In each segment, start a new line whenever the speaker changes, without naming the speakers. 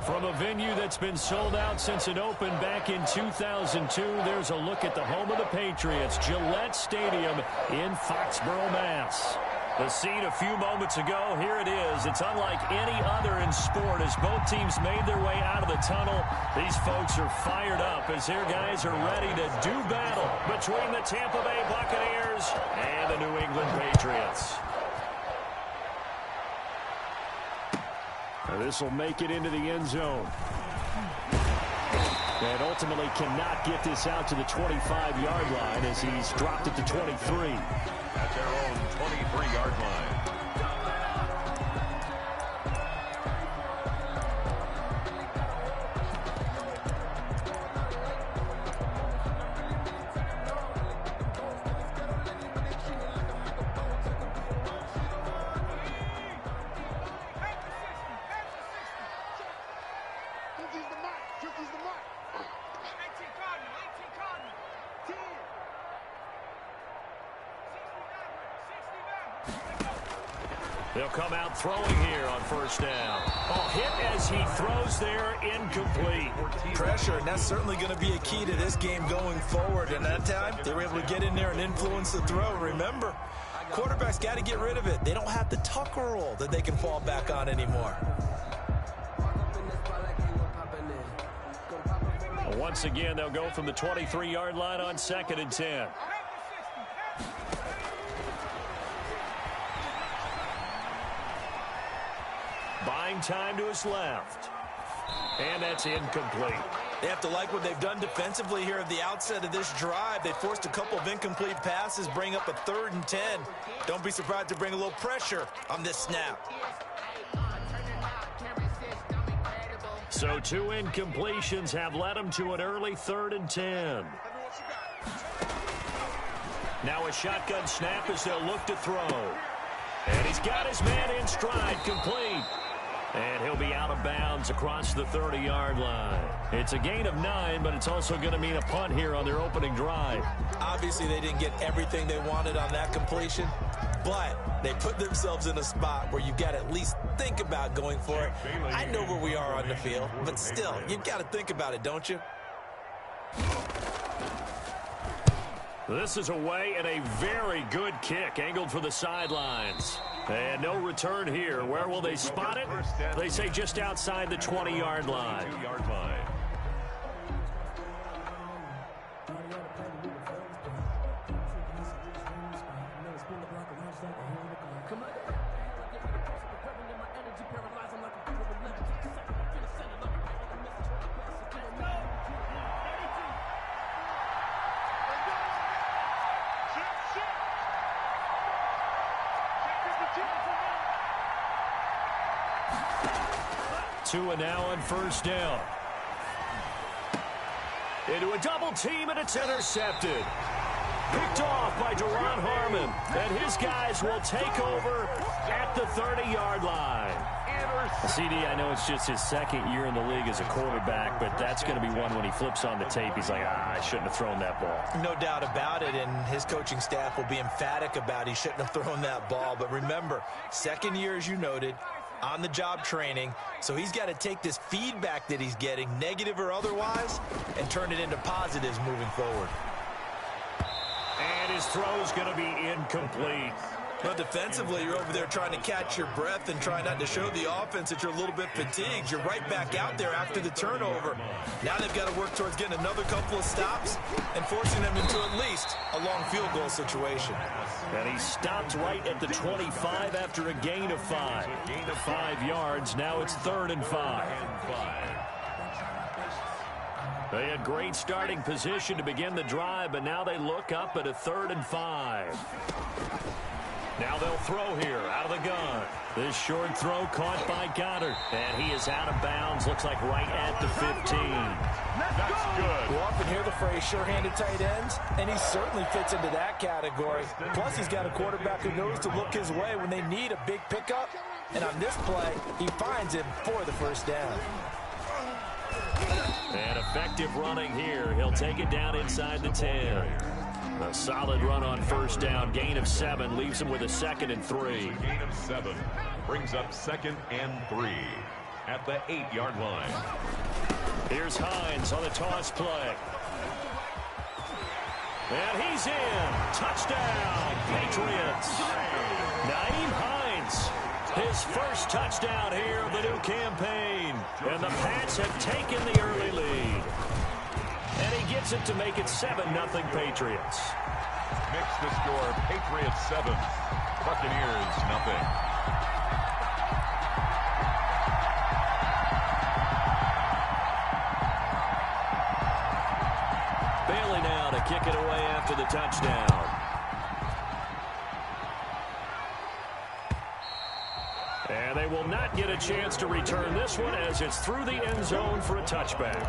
From a venue that's been sold out since it opened back in 2002, there's a look at the home of the Patriots, Gillette Stadium in Foxborough, Mass. The scene a few moments ago, here it is. It's unlike any other in sport as both teams made their way out of the tunnel. These folks are fired up as their guys are ready to do battle between the Tampa Bay Buccaneers and the New England Patriots. This will make it into the end zone. And ultimately cannot get this out to the 25-yard line as he's dropped it to 23.
At their own 23-yard line.
They'll come out throwing here on first down. Oh, hit as he throws there, incomplete.
Pressure, and that's certainly going to be a key to this game going forward. And that time, they were able to get in there and influence the throw. Remember, quarterbacks got to get rid of it. They don't have the tucker roll that they can fall back on anymore.
Once again, they'll go from the 23-yard line on 2nd and 10. Buying time to his left. And that's incomplete.
They have to like what they've done defensively here at the outset of this drive. They forced a couple of incomplete passes, bring up a 3rd and 10. Don't be surprised to bring a little pressure on this snap.
So 2 incompletions have led them to an early 3rd and 10. Now a shotgun snap as they'll look to throw. And he's got his man in stride, complete. And he'll be out of bounds across the 30-yard line. It's a gain of 9, but it's also going to mean a punt here on their opening drive.
Obviously, they didn't get everything they wanted on that completion, but they put themselves in a spot where you've got to at least think about going for it. I know where we are on the field, but still, you've got to think about it, don't you?
This is away and a very good kick angled for the sidelines. And no return here. Where will they spot it? They say just outside the 20-yard line. Tua now on first down. Into a double team, and it's intercepted. Picked off by Duron Harmon. And his guys will take over at the 30-yard line. CD, I know it's just his 2nd year in the league as a quarterback, but that's going to be one when he flips on the tape. He's like, I shouldn't have thrown that ball.
No doubt about it, and his coaching staff will be emphatic about he shouldn't have thrown that ball. But remember, 2nd year, as you noted, on-the-job training, so he's got to take this feedback that he's getting, negative or otherwise, and turn it into positives moving forward.
And his throw's going to be incomplete.
But defensively, you're over there trying to catch your breath and try not to show the offense that you're a little bit fatigued. You're right back out there after the turnover. Now they've got to work towards getting another couple of stops and forcing them into at least a long field goal situation.
And he stopped right at the 25 after a gain of 5. Gain of 5 yards. Now it's 3rd and 5. They had great starting position to begin the drive, but now they look up at a 3rd and 5. Now they'll throw here out of the gun. This short throw caught by Goddard. And he is out of bounds. Looks like right at the 15.
That's good.
You often hear the phrase sure-handed tight ends, and he certainly fits into that category. Plus, he's got a quarterback who knows to look his way when they need a big pickup. And on this play, he finds him for the first down.
And effective running here. He'll take it down inside the 10. A solid run on first down. Gain of 7 leaves him with a 2nd and 3.
Gain of 7 brings up 2nd and 3. at the 8-yard line.
Here's Hines on the toss play. And he's in. Touchdown, Patriots. Nyheim Hines, his first touchdown here of the new campaign. And the Pats have taken the early lead. And he gets it to make it 7-0 Patriots.
Mix the score, Patriots 7, Buccaneers 0.
Bailey now to kick it away after the touchdown. And they will not get a chance to return this one as it's through the end zone for a touchback.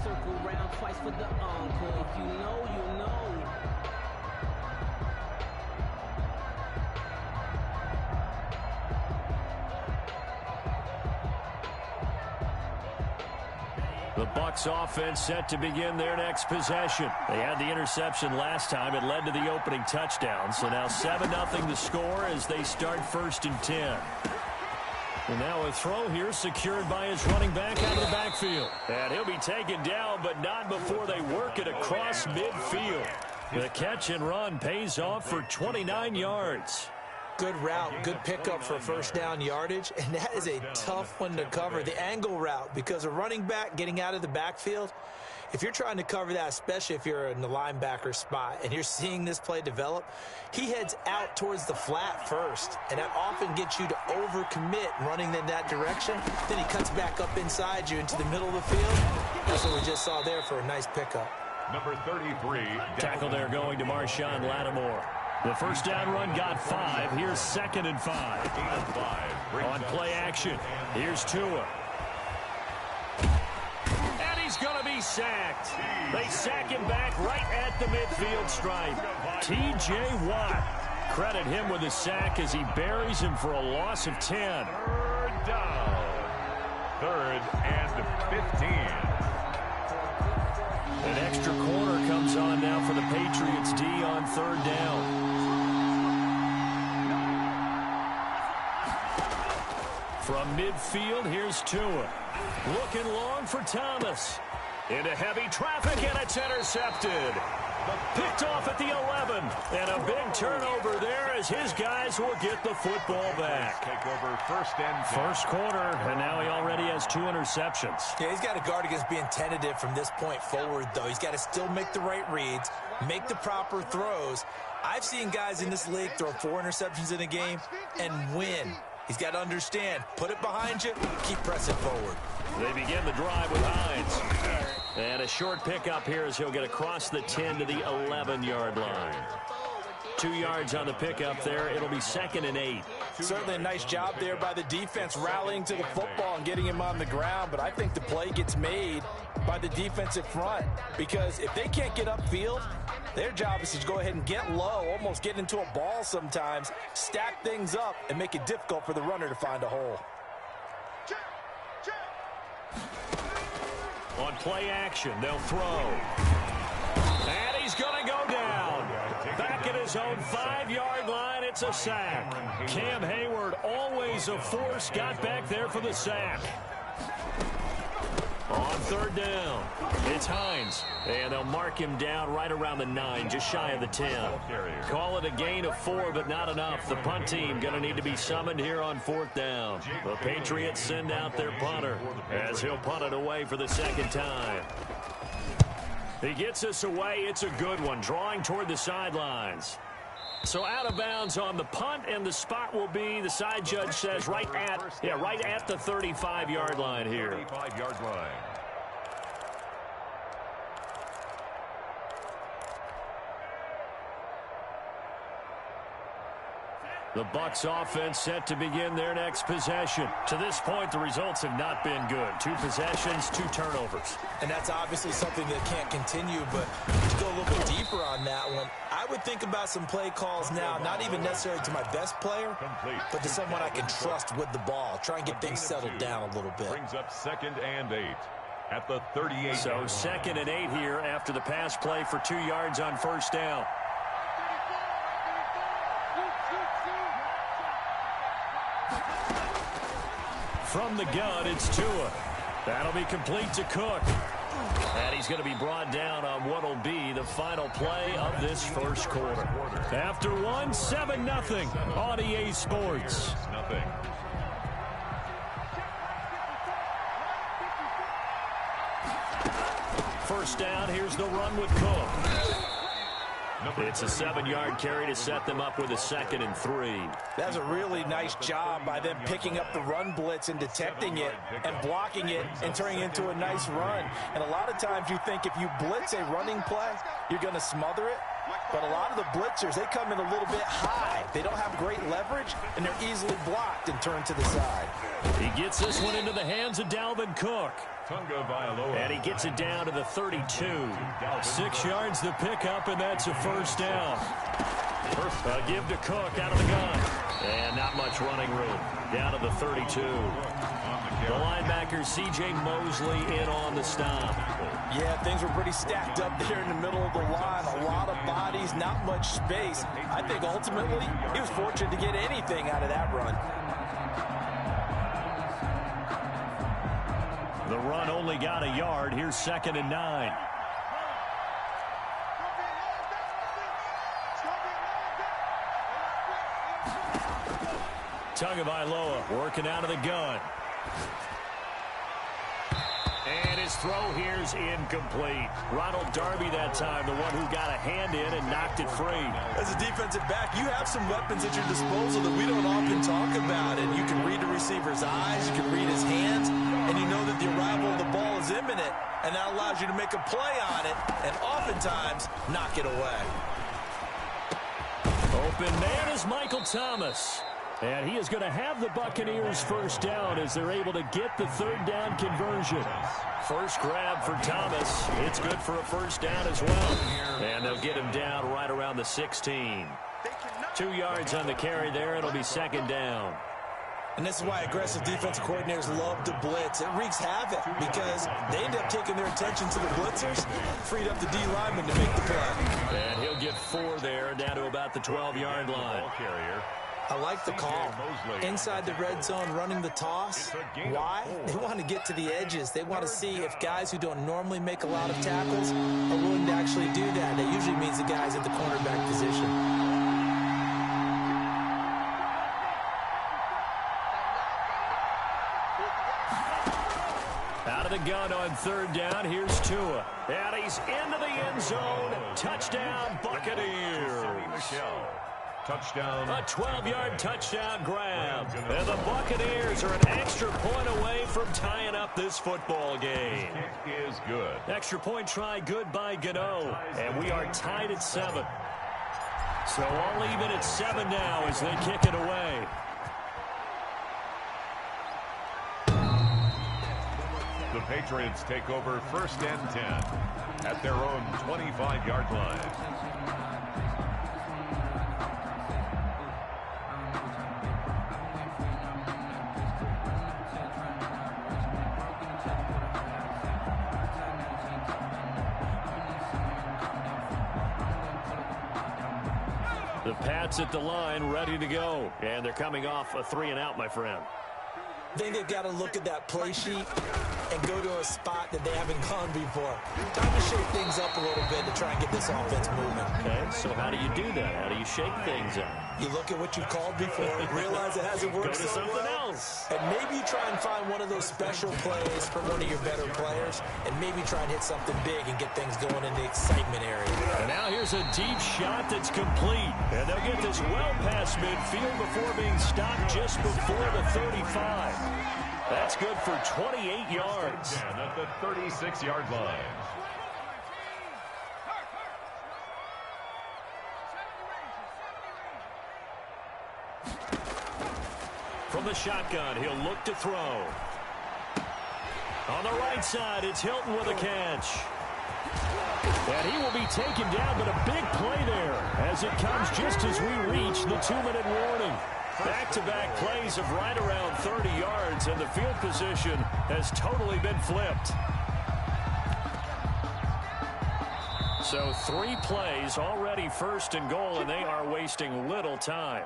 Circle round twice for the encore. If you know, you know.
The Bucs offense set to begin their next possession. They had the interception last time. It led to the opening touchdown. So now 7-0 the score as they start 1st and 10. And now a throw here secured by his running back out of the backfield. And he'll be taken down, but not before they work it across midfield. The catch and run pays off for 29 yards.
Good route, good pickup for first down yardage, and that is a tough one to cover. The angle route, because a running back getting out of the backfield, if you're trying to cover that, especially if you're in the linebacker spot and you're seeing this play develop, he heads out towards the flat first, and that often gets you to overcommit running in that direction. Then he cuts back up inside you into the middle of the field. That's what we just saw there for a nice pickup.
Number 33.
Tackle there going to Marshawn Lattimore. The first down run got 5. Here's 2nd and 5.
8 and 5.
On play action, here's Tua. And he's going to be sacked. They sack him back right at the midfield stripe. T.J. Watt. Credit him with a sack as he buries him for a loss of 10.
3rd down. 3rd and 15.
An extra corner comes on now for the Patriots D on 3rd down. From midfield, here's Tua. Looking long for Thomas. Into heavy traffic, and it's intercepted. Picked off at the 11. And a big turnover there as his guys will get the football back.
Take over 1st and 10.
First quarter, and now he already has 2 interceptions.
Yeah, he's got to guard against being tentative from this point forward, though. He's got to still make the right reads, make the proper throws. I've seen guys in this league throw 4 interceptions in a game and win. He's got to understand, put it behind you, keep pressing forward.
They begin the drive with Hines. And a short pickup here as he'll get across the 10 to the 11-yard line. 2 yards on the pickup there. It'll be 2nd and 8.
Certainly a nice job there by the defense rallying to the football and getting him on the ground. But I think the play gets made by the defensive front, because if they can't get upfield, their job is to go ahead and get low, almost get into a ball sometimes, stack things up, and make it difficult for the runner to find a hole.
On play action, they'll throw. And he's going to go down. Back at his own 5-yard line, it's a sack. Cam Hayward, always a force, got back there for the sack. On 3rd down, it's Hines. And they'll mark him down right around the 9, just shy of the 10. Call it a gain of 4, but not enough. The punt team going to need to be summoned here on 4th down. The Patriots send out their punter as he'll punt it away for the 2nd time. He gets us away. It's a good one, drawing toward the sidelines. So out of bounds on the punt, and the spot will be, the side judge says, right at the 35-yard line here.
35-yard line.
The Bucs offense set to begin their next possession. To this point, the results have not been good. 2 possessions, 2 turnovers.
And that's obviously something that can't continue, but to go a little bit deeper on that one, I would think about some play calls now, not even necessarily to my best player, but to someone I can trust with the ball. Try and get things settled down a little bit.
Brings up 2nd and 8 at the 38.
So 2nd and 8 here after the pass play for 2 yards on first down. From the gun, it's Tua. That'll be complete to Cook. And he's going to be brought down on what will be the final play of this first quarter. After 1, 7-0 on EA Sports.
Nothing.
First down, here's the run with Cook. It's a 7-yard carry to set them up with a 2nd and 3.
That's a really nice job by them picking up the run blitz and detecting it and blocking it and turning it into a nice run. And a lot of times you think if you blitz a running play, you're going to smother it. But a lot of the blitzers, they come in a little bit high. They don't have great leverage, and they're easily blocked and turned to the side.
He gets this one into the hands of Dalvin Cook. And he gets it down to the 32. 6 yards the pickup, and that's a first down. Give to Cook out of the gun. And not much running room. Down to the 32. The linebacker, C.J. Mosley, in on the stop.
Yeah, things were pretty stacked up there in the middle of the line. A lot of bodies, not much space. I think ultimately he was fortunate to get anything out of that run.
The run only got a yard. Here's 2nd and 9. Tagovailoa working out of the gun. And his throw here's incomplete. Ronald Darby that time, the one who got a hand in and knocked it free.
As a defensive back, you have some weapons at your disposal that we don't often talk about. And you can read the receiver's eyes, you can read his hands, and you know that the arrival of the ball is imminent. And that allows you to make a play on it and oftentimes knock it away.
Open man is Michael Thomas. And he is going to have the Buccaneers first down as they're able to get the 3rd down conversion. First grab for Thomas. It's good for a first down as well. And they'll get him down right around the 16. 2 yards on the carry there. It'll be 2nd down.
And this is why aggressive defensive coordinators love to blitz. It wreaks havoc because they end up taking their attention to the blitzers, freed up the D lineman to make the play.
And he'll get 4 there, down to about the 12-yard line.
I like the call. Inside the red zone, running the toss. Why? They want to get to the edges. They want to see if guys who don't normally make a lot of tackles are willing to actually do that. That usually means the guys at the cornerback position.
Out of the gun on 3rd down. Here's Tua. And he's into the end zone. Touchdown, Buccaneers.
Touchdown.
A 12-yard touchdown grab. And the Buccaneers are an extra point away from tying up this football game.
Kick is good.
Extra point try good by Gano. And we are tied at 7. So all even at 7 now as they kick it away.
The Patriots take over 1st and 10 at their own 25-yard line.
The Pats at the line, ready to go. And they're coming off a 3-and-out, my friend.
I think they've got to look at that play sheet and go to a spot that they haven't gone before. Time to shake things up a little bit to try and get this offense moving.
Okay, so how do you do that? How do you shake things up?
You look at what you've called before, realize it hasn't worked so well, and maybe you try and find one of those special plays for one of your better players, and maybe try and hit something big and get things going in the excitement area.
And now here's a deep shot that's complete. And they'll get this well past midfield before being stopped just before the 35. That's good for 28 yards.
And at the 36-yard line.
From the shotgun, he'll look to throw. On the right side, it's Hilton with a catch. And he will be taken down, but a big play there as it comes just as we reach the 2-minute warning. Back-to-back plays of right around 30 yards, and the field position has totally been flipped. So 3 plays already first and goal, and they are wasting little time.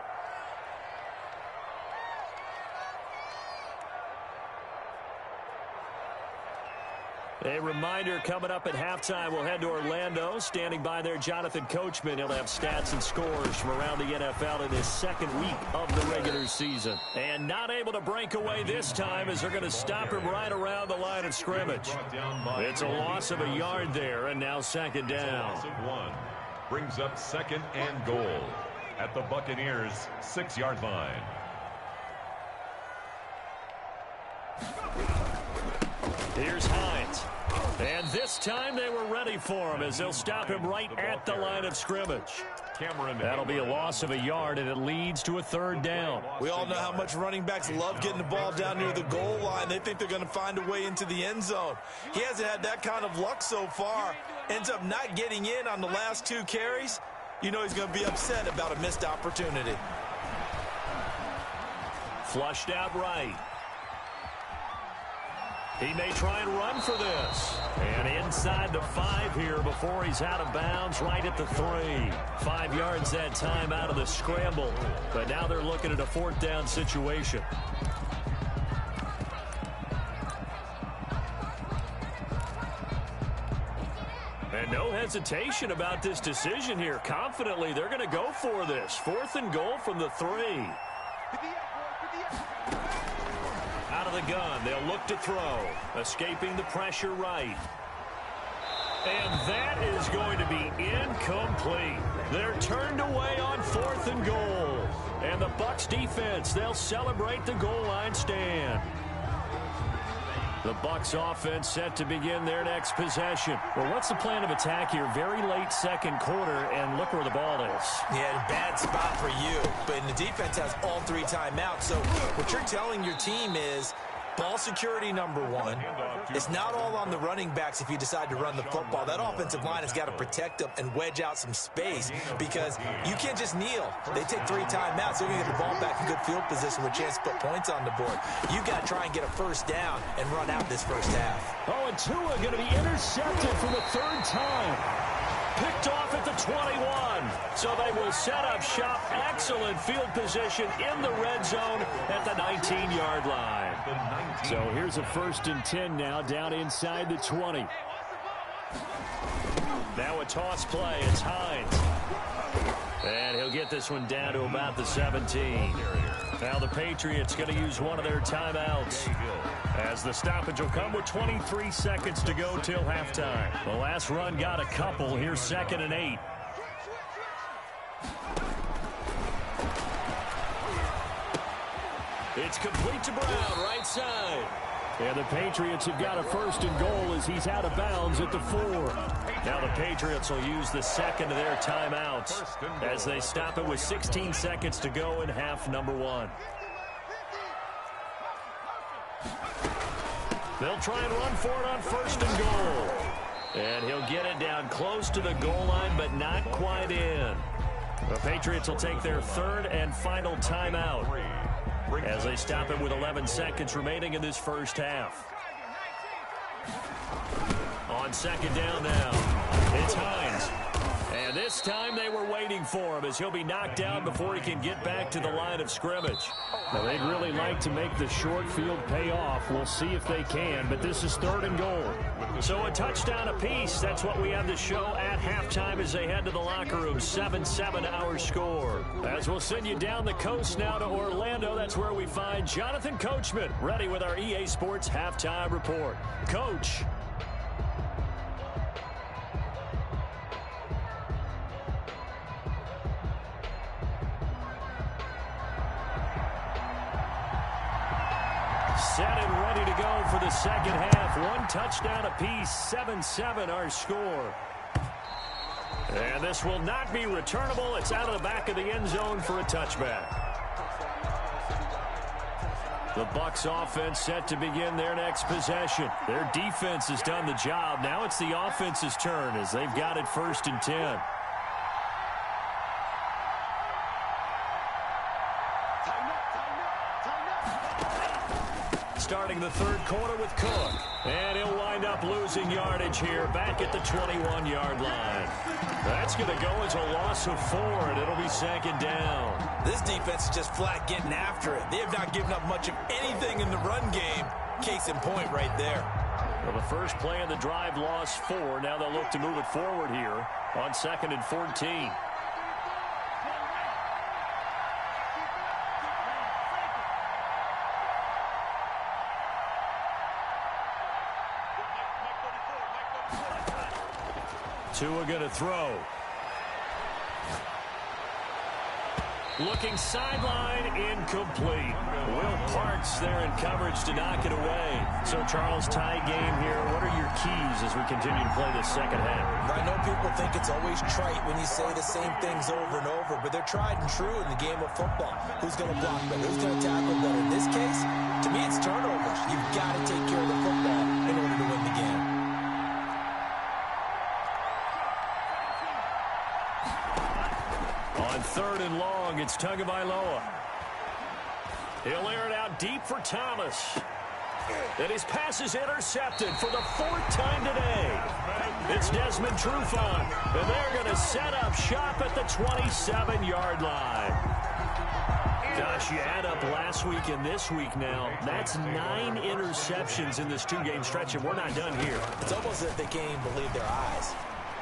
A reminder, coming up at halftime, we'll head to Orlando. Standing by there, Jonathan Coachman. He'll have stats and scores from around the NFL in his second week of the regular season. And not able to break away this time as they're going to stop him right around the line of scrimmage. It's a loss of a yard there, and now second down.
Loss of 1 brings up second and goal at the Buccaneers' 6-yard line.
Here's Hines. And this time they were ready for him as they'll stop him right at the line of scrimmage. That'll be a loss of a yard, and it leads to a third down.
We all know how much running backs love getting the ball down near the goal line. They think they're going to find a way into the end zone. He hasn't had that kind of luck so far. Ends up not getting in on the last 2 carries. You know he's going to be upset about a missed opportunity.
Flushed out right. He may try and run for this. And inside the 5 here before he's out of bounds, right at the 3. 5 yards that time out of the scramble. But now they're looking at a 4th down situation. And no hesitation about this decision here. Confidently, they're going to go for this. 4th and goal from the 3. Out of the gun, they'll look to throw. Escaping the pressure right. And that is going to be incomplete. They're turned away on 4th and goal. And the Bucs defense, they'll celebrate the goal line stand. The Bucs offense set to begin their next possession. Well, what's the plan of attack here? Very late second quarter, and look where the ball is.
Yeah, bad spot for you. But the defense has all 3 timeouts. So what you're telling your team is ball security number 1. It's not all on the running backs if you decide to run the football. That offensive line has got to protect them and wedge out some space because you can't just kneel. They take 3 timeouts. They're going to get the ball back in good field position with a chance to put points on the board. You got to try and get a first down and run out this first half.
Oh, and Tua going to be intercepted for the 3rd time. Picked off at the 21. So they will set up shop. Excellent field position in the red zone at the 19-yard line. So here's a 1st and 10 now down inside the 20. Now a toss play. It's Hines. And he'll get this one down to about the 17. Now the Patriots going to use one of their timeouts as the stoppage will come with 23 seconds to go till halftime. The last run got a couple. Here's 2nd and 8. It's complete to Brown, right side. And the Patriots have got a 1st and goal as he's out of bounds at the 4. Now the Patriots will use the 2nd of their timeouts as they stop it with 16 seconds to go in half number 1. They'll try and run for it on 1st and goal. And he'll get it down close to the goal line, but not quite in. The Patriots will take their 3rd and final timeout as they stop it with 11 seconds remaining in this first half. On 2nd down now, it's Hines. And this time they were waiting for him as he'll be knocked down before he can get back to the line of scrimmage. Now, they'd really like to make the short field pay off. We'll see if they can, but this is 3rd and goal. So a touchdown apiece. That's what we have to show at halftime as they head to the locker room. 7-7 our score. As we'll send you down the coast now to Orlando, that's where we find Jonathan Coachman ready with our EA Sports Halftime Report. Coach. Set and ready to go for the second half. 1 touchdown apiece, 7-7 our score. And this will not be returnable. It's out of the back of the end zone for a touchback. The Bucs offense set to begin their next possession. Their defense has done the job. Now it's the offense's turn as they've got it 1st and 10. Starting the third quarter with Cook. And he'll wind up losing yardage here back at the 21-yard line. That's going to go as a loss of 4, and it'll be 2nd down.
This defense is just flat getting after it. They have not given up much of anything in the run game. Case in point right there.
Well, the first play of the drive lost 4. Now they'll look to move it forward here on 2nd and 14. Tua going to throw. Looking sideline, incomplete. Will Parks there in coverage to knock it away. So, Charles, tie game here. What are your keys as we continue to play this second half?
I know people think it's always trite when you say the same things over and over, but they're tried and true in the game of football. Who's going to block better? Who's going to tackle better? In this case, to me, it's turnovers. You've got to take care of the football in order to win the game.
On 3rd and long, it's Tagovailoa. He'll air it out deep for Thomas. And his pass is intercepted for the 4th time today. It's Desmond Trufant. And they're going to set up shop at the 27-yard line. Gosh, you add up last week and this week now. That's 9 interceptions in this 2-game stretch, and we're not done here.
It's almost as if they can't even believe their eyes.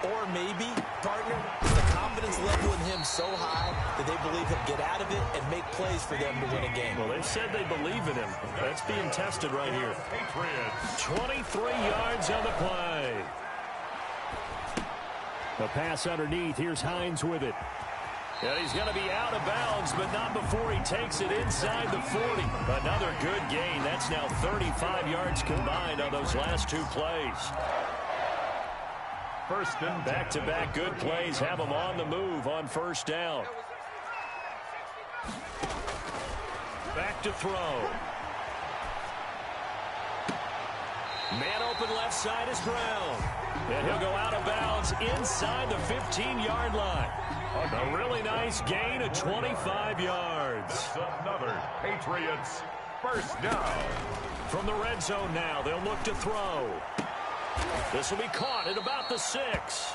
Or maybe, partner, the confidence level in him so high that they believe he'll get out of it and make plays for them to win a game.
Well, they said they believe in him. That's being tested right here. 23 yards on the play. The pass underneath. Here's Hines with it. And he's going to be out of bounds, but not before he takes it inside the 40. Another good gain. That's now 35 yards combined on those last 2 plays.
1st and
back-to-back good plays have them on the move on 1st down. Back to throw. Man open left side is Brown. And he'll go out of bounds inside the 15-yard line. A really nice gain of 25 yards.
It's another Patriots 1st down.
From the red zone now, they'll look to throw. This will be caught at about the 6.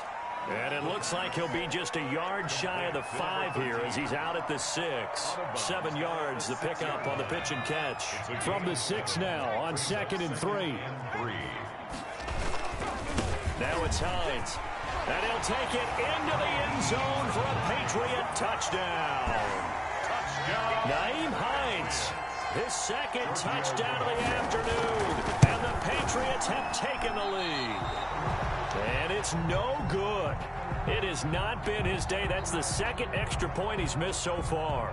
And it looks like he'll be just a yard shy of the 5 here as he's out at the 6. 7 yards, the pickup on the pitch and catch. From the 6 now on 2nd and 3. Now it's Hines. And he'll take it into the end zone for a Patriot touchdown. Nyheim Hines, his 2nd touchdown of the afternoon. And the Patriots have taken the lead. And it's no good. It has not been his day. That's the 2nd extra point he's missed so far.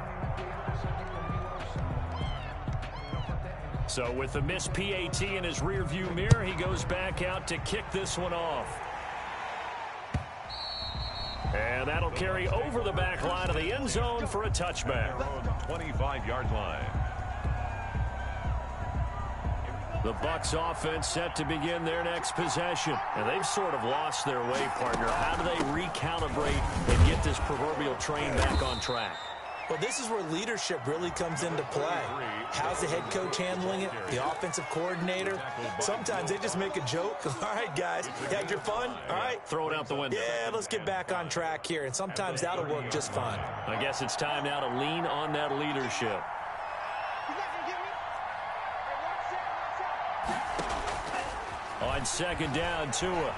So with the missed PAT in his rearview mirror, he goes back out to kick this one off. And that'll carry over the back line of the end zone for a touchback.
25-yard line.
The Bucs offense set to begin their next possession. And they've sort of lost their way, partner. How do they recalibrate and get this proverbial train back on track?
Well, this is where leadership really comes into play. How's the head coach handling it? The offensive coordinator? Sometimes they just make a joke. All right, guys, you had your fun? All right.
Throw it out the window.
Yeah, let's get back on track here. And sometimes that'll work just fine.
I guess it's time now to lean on that leadership. On 2nd down, Tua.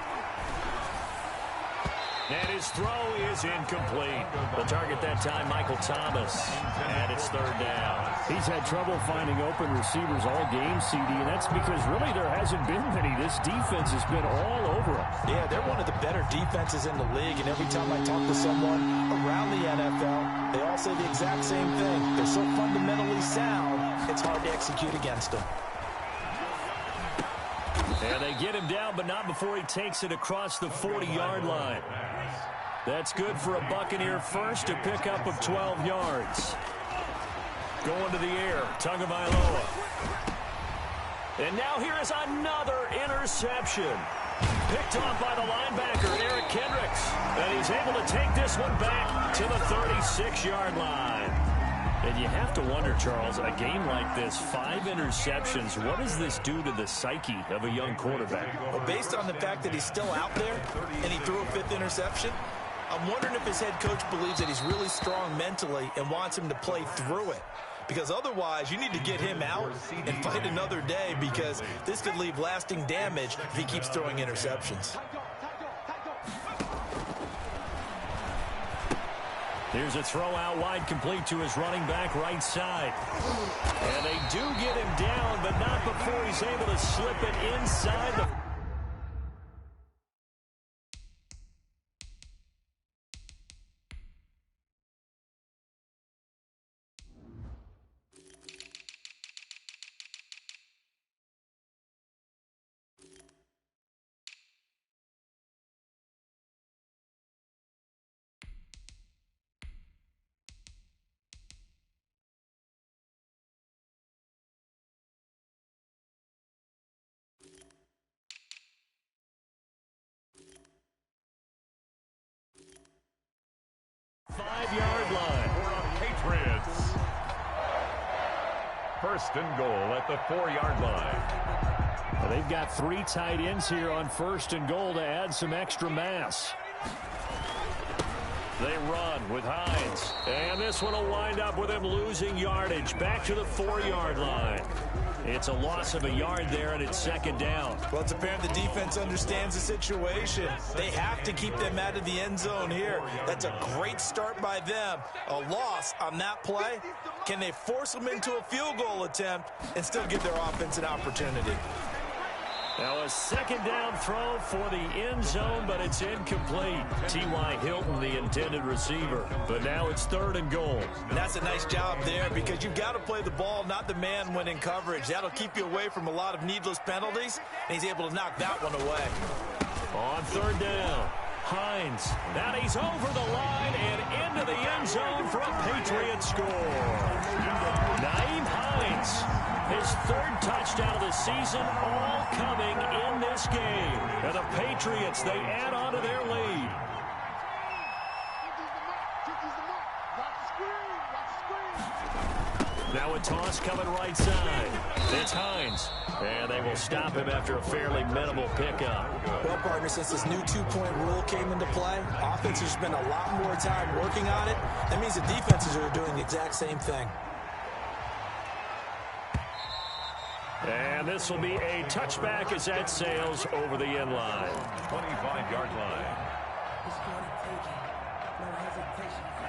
And his throw is incomplete. The target that time, Michael Thomas. And it's 3rd down. He's had trouble finding open receivers all game, CD, and that's because really there hasn't been many. This defense has been all over him.
Yeah, they're one of the better defenses in the league, and every time I talk to someone around the NFL, they all say the exact same thing. They're so fundamentally sound, it's hard to execute against them.
And they get him down, but not before he takes it across the 40-yard line. That's good for a Buccaneer first, a pickup of 12 yards. going to the air. Tagovailoa. And now here is another interception. Picked off by the linebacker, Eric Kendricks. And he's able to take this one back to the 36-yard line. And you have to wonder, Charles, a game like this, 5 interceptions, what does this do to the psyche of a young quarterback?
Well, based on the fact that he's still out there and he threw a 5th interception, I'm wondering if his head coach believes that he's really strong mentally and wants him to play through it. Because otherwise, you need to get him out and fight another day, because this could leave lasting damage if he keeps throwing interceptions.
Here's a throw out wide, complete to his running back right side. And they do get him down, but not before he's able to slip it inside the... Five-yard line.
For the Patriots. First and goal at the 4-yard line.
Well, they've got 3 tight ends here on first and goal to add some extra mass. They run with Hines. And this one will wind up with him losing yardage. Back to the 4-yard line. It's a loss of a yard there, and it's second down.
Well, it's apparent the defense understands the situation. They have to keep them out of the end zone here. That's a great start by them. A loss on that play. Can they force them into a field goal attempt and still give their offense an opportunity?
Now a second down throw for the end zone, but it's incomplete. T.Y. Hilton, the intended receiver. But now it's third and goal.
And that's a nice job there, because you've got to play the ball, not the man when in coverage. That'll keep you away from a lot of needless penalties, and he's able to knock that one away.
On third down, Hines. Now he's over the line and into the end zone for a Patriots score. Nyheim Hines. His 3rd touchdown of the season, all coming in this game. And the Patriots, they add on to their lead. Now a toss coming right side. It's Hines. And they will stop him after a fairly minimal pickup.
Well, partner, since this new 2-point rule came into play, offenses spend a lot more time working on it. That means the defenses are doing the exact same thing.
And this will be a touchback as that sails over the end line.
25-yard line.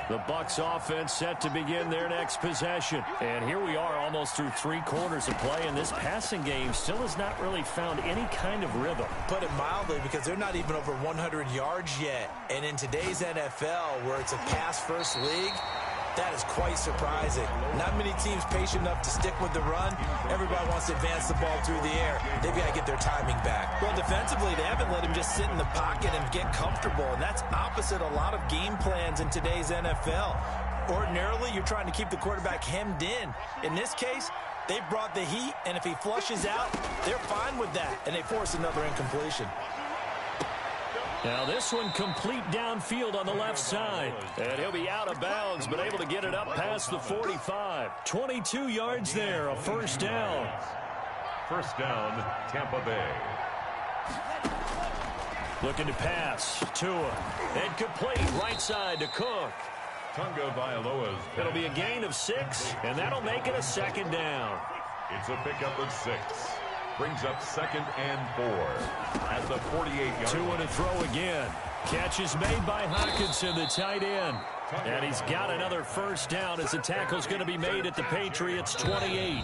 The Bucs offense set to begin their next possession. And here we are almost through 3 quarters of play, and this passing game still has not really found any kind of rhythm.
Put it mildly, because they're not even over 100 yards yet. And in today's NFL, where it's a pass-first league, that is quite surprising. Not many teams patient enough to stick with the run. Everybody wants to advance the ball through the air. They've got to get their timing back. Well, defensively, they haven't let him just sit in the pocket and get comfortable, and that's opposite a lot of game plans in today's NFL. Ordinarily, you're trying to keep the quarterback hemmed in. In this case, they brought the heat, and if he flushes out, they're fine with that, and they force another incompletion.
Now this one complete downfield on the left side. And he'll be out of bounds, but able to get it up past the 45. 22 yards there, a first down.
First down, Tampa Bay.
Looking to pass. Tua. And complete right side to Cook.
Tagovailoa's.
It'll be a gain of 6, and that'll make it a second down.
It's a pickup of 6. Brings up 2nd and 4 at the 48-yard line.
2 and a throw again. Catch is made by Hockenson, the tight end. And he's got another first down as the tackle's going to be made at the Patriots' 28.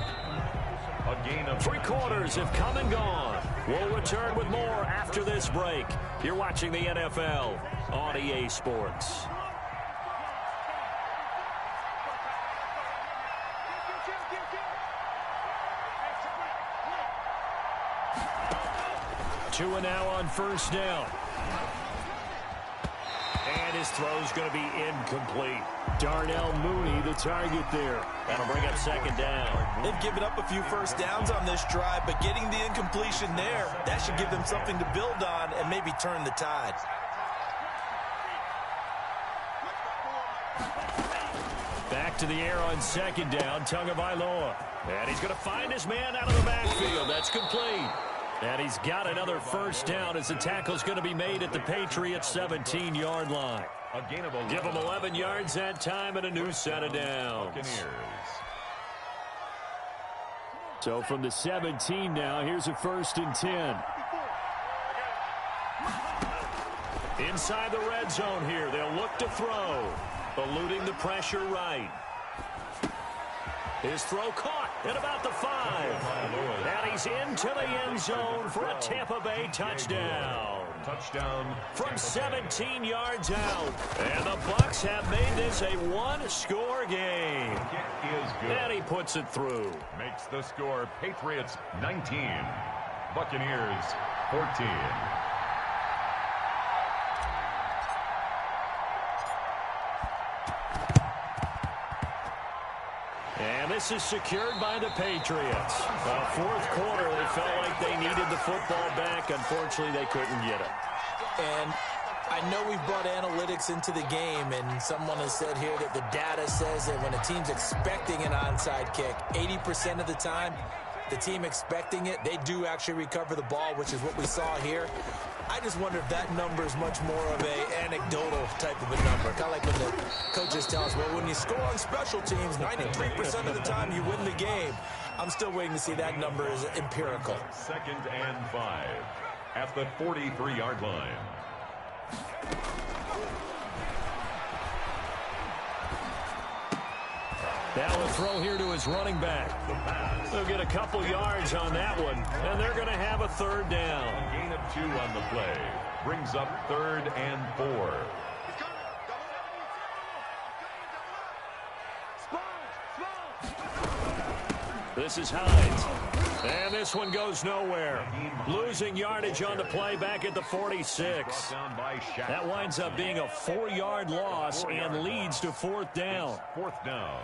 A gain of
3 quarters have come and gone. We'll return with more after this break. You're watching the NFL on EA Sports. Tua now on first down. And And his throw's going to be incomplete. Darnell Mooney, the target there. That'll bring up second down.
They've given up a few first downs on this drive, but getting the incompletion there, that should give them something to build on and maybe turn the tide.
Back to the air on second down, Tagovailoa. And he's going to find his man out of the backfield. That's complete. And he's got another first down as the tackle's going to be made at the Patriots' 17-yard line.
A gain of 11.
Give him 11 yards that time and a new set of downs. So from the 17 now, here's a 1st and 10. Inside the red zone here, they'll look to throw. Eluding the pressure right. His throw caught at about the 5. And he's into the end zone for a Tampa Bay touchdown.
Touchdown
from 17 yards out. And the Bucs have made this a one-score game.
Kick is good.
And he puts it through.
Makes the score Patriots 19, Buccaneers 14.
And this is secured by the Patriots. Fourth quarter, they felt like they needed the football back. Unfortunately, they couldn't get it.
And I know we've brought analytics into the game, and someone has said here that the data says that when a team's expecting an onside kick, 80% of the time, the team expecting it, they do actually recover the ball, which is what we saw here. I just wonder if that number is much more of a anecdotal type of a number. Kind of like when the coaches tell us, well, when you score on special teams, 93% of the time you win the game. I'm still waiting to see that number is empirical.
2nd and 5 at the 43-yard line.
Now a throw here to his running back. They'll get a couple yards on that one, and they're going to have a 3rd down.
A gain of 2 on the play. Brings up 3rd and 4.
This is Hines. And this one goes nowhere. Losing yardage on the play back at the 46. That winds up being a 4-yard loss and leads to 4th down.
4th down.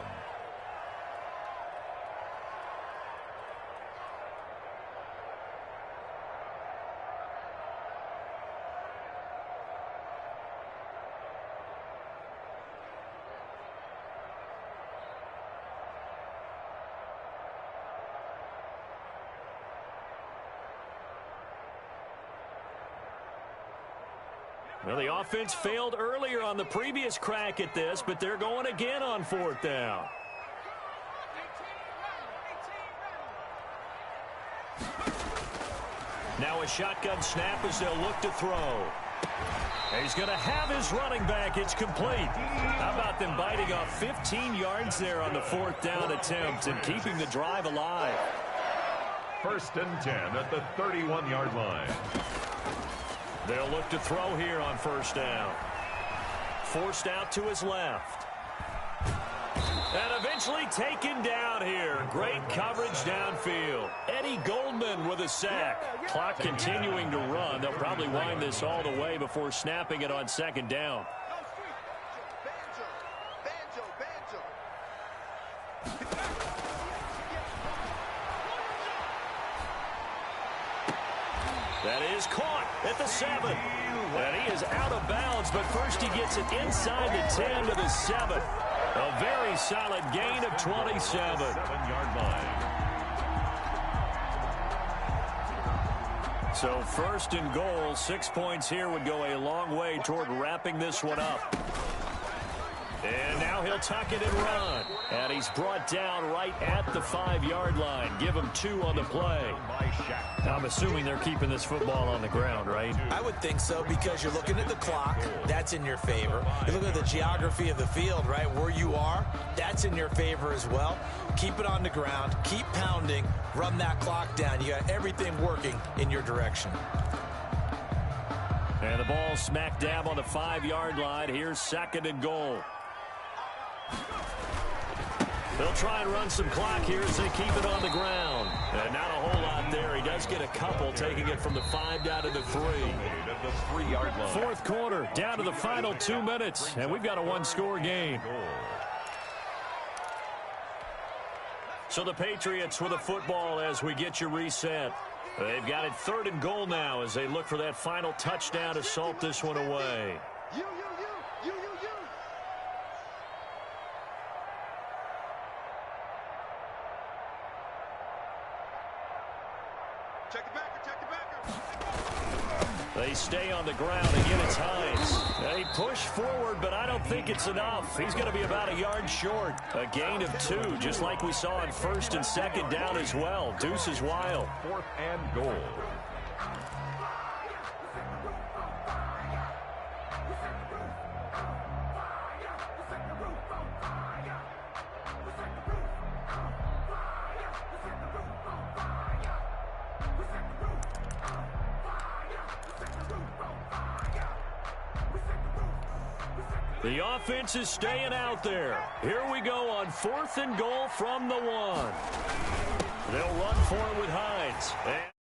Well, the offense failed earlier on the previous crack at this, but they're going again on 4th down. Now a shotgun snap as they'll look to throw. He's going to have his running back. It's complete. How about them biting off 15 yards there on the 4th down attempt and keeping the drive alive?
1st and 10 at the 31-yard line.
They'll look to throw here on 1st down. Forced out to his left. And eventually taken down here. Great coverage downfield. Eddie Goldman with a sack. Clock continuing to run. They'll probably wind this all the way before snapping it on 2nd down. That is caught at the 7. And he is out of bounds, but first he gets it inside the 10 to the 7. A very solid gain of 27.
7-yard line.
So 1st and goal, 6 points here would go a long way toward wrapping this one up. And now he'll tuck it and run. And he's brought down right at the 5-yard line. Give him 2 on the play. I'm assuming they're keeping this football on the ground, right?
I would think so, because you're looking at the clock. That's in your favor. You're looking at the geography of the field, right? Where you are, that's in your favor as well. Keep it on the ground. Keep pounding. Run that clock down. You got everything working in your direction.
And the ball smack dab on the 5-yard line. Here's 2nd and goal. They'll try and run some clock here as they keep it on the ground. And not a whole lot there. He does get a couple, taking it from the 5 down to the 3.
At the 3-yard line.
Fourth quarter, down to the final 2 minutes, and we've got a one-score game. So the Patriots with a football as we get you reset. They've got it 3rd and goal now as they look for that final touchdown to salt this one away. They stay on the ground. Again, it's Hines. They push forward, but I don't think it's enough. He's going to be about a yard short. A gain of 2, just like we saw on 1st and 2nd down as well. Deuce is wild.
4th and goal.
The offense is staying out there. Here we go on 4th and goal from the 1. They'll run for it with Hines.